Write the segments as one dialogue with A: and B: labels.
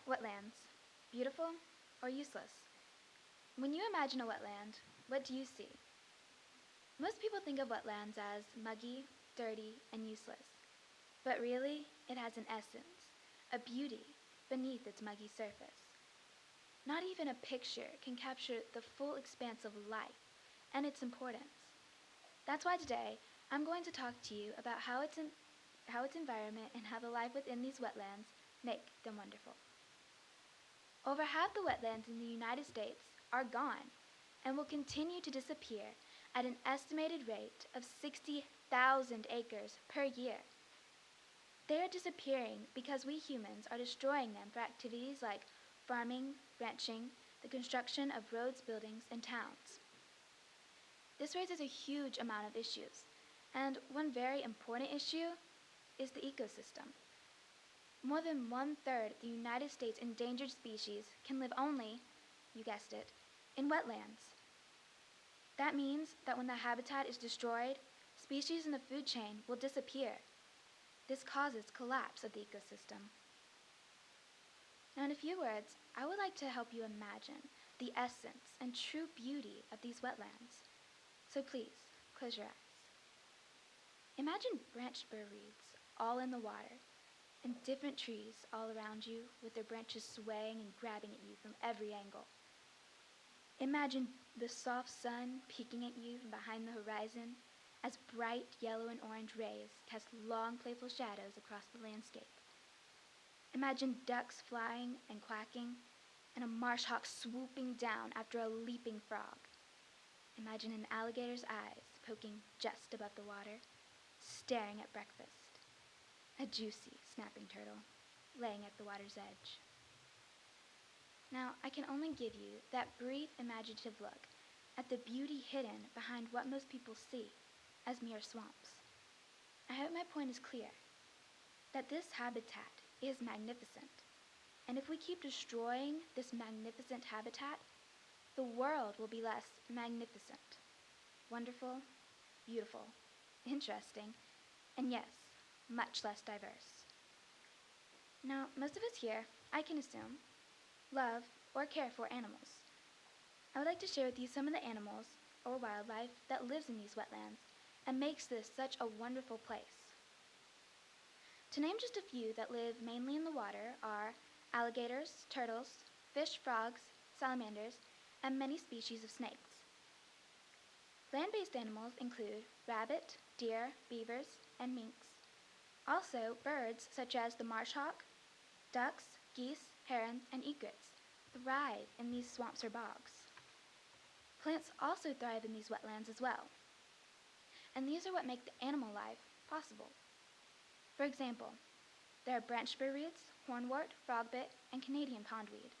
A: Wetlands. Beautiful or useless? When you imagine a wetland, what do you see? Most people think of wetlands as muggy, dirty, and useless. But really, it has an essence, a beauty, beneath its muggy surface. Not even a picture can capture the full expanse of life and its importance. That's why today, I'm going to talk to you about how its environment and how the life within these wetlands make them wonderful. Over half the wetlands in the United States are gone and will continue to disappear at an estimated rate of 60,000 acres per year. They are disappearing because we humans are destroying them for activities like farming, ranching, the construction of roads, buildings, and towns. This raises a huge amount of issues, and one very important issue is the ecosystem. More than one-third of the United States' endangered species can live only, you guessed it, in wetlands. That means that when the habitat is destroyed, species in the food chain will disappear. This causes collapse of the ecosystem. Now, in a few words, I would like to help you imagine the essence and true beauty of these wetlands. So please, close your eyes. Imagine branched burr reeds all in the water, and different trees all around you with their branches swaying and grabbing at you from every angle. Imagine the soft sun peeking at you from behind the horizon as bright yellow and orange rays cast long playful shadows across the landscape. Imagine ducks flying and quacking and a marsh hawk swooping down after a leaping frog. Imagine an alligator's eyes poking just above the water, staring at breakfast. A juicy, snapping turtle laying at the water's edge. Now, I can only give you that brief imaginative look at the beauty hidden behind what most people see as mere swamps. I hope my point is clear, that this habitat is magnificent, and if we keep destroying this magnificent habitat, the world will be less magnificent, wonderful, beautiful, interesting, and yes, much less diverse. Now, most of us here, I can assume, love or care for animals. I would like to share with you some of the animals or wildlife that lives in these wetlands and makes this such a wonderful place. To name just a few that live mainly in the water are alligators, turtles, fish, frogs, salamanders, and many species of snakes. Land-based animals include rabbit, deer, beavers, and minks. Also, birds such as the marsh hawk, ducks, geese, herons, and egrets thrive in these swamps or bogs. Plants also thrive in these wetlands as well, and these are what make the animal life possible. For example, there are branched burr reeds, hornwort, frogbit, and Canadian pondweed.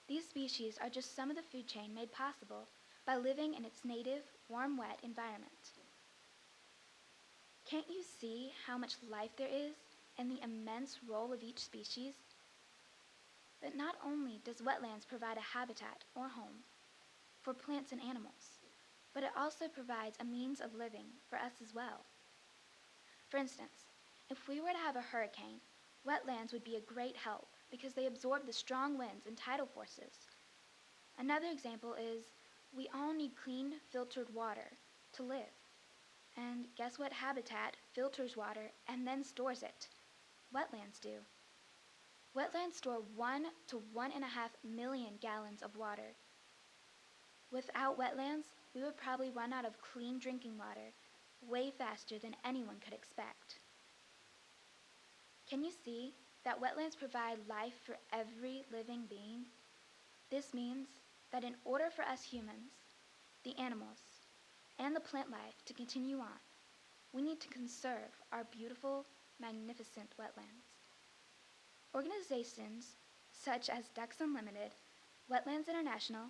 A: These species are just some of the food chain made possible by living in its native, warm, wet environment. Can't you see how much life there is and the immense role of each species? But not only does wetlands provide a habitat or home for plants and animals, but it also provides a means of living for us as well. For instance, if we were to have a hurricane, wetlands would be a great help because they absorb the strong winds and tidal forces. Another example is we all need clean, filtered water to live. And guess what habitat filters water and then stores it? Wetlands do. Wetlands store 1 to 1.5 million gallons of water. Without wetlands, we would probably run out of clean drinking water way faster than anyone could expect. Can you see that wetlands provide life for every living being? This means that in order for us humans, the animals, and the plant life to continue on, we need to conserve our beautiful, magnificent wetlands. Organizations such as Ducks Unlimited, Wetlands International,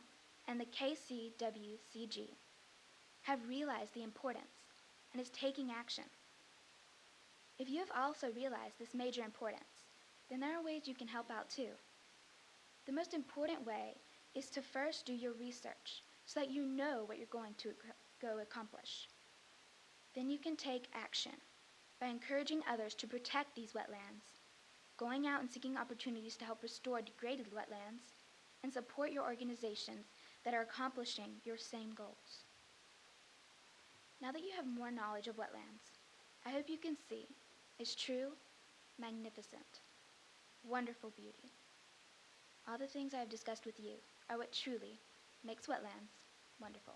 A: and the KCWCG have realized the importance and is taking action. If you have also realized this major importance, then there are ways you can help out too. The most important way is to first do your research so that you know what you're going to go accomplish. Then you can take action by encouraging others to protect these wetlands. going out and seeking opportunities to help restore degraded wetlands, and support your organizations that are accomplishing your same goals. Now that you have more knowledge of wetlands, I hope you can see its true, magnificent, wonderful beauty. All the things I have discussed with you are what truly makes wetlands wonderful.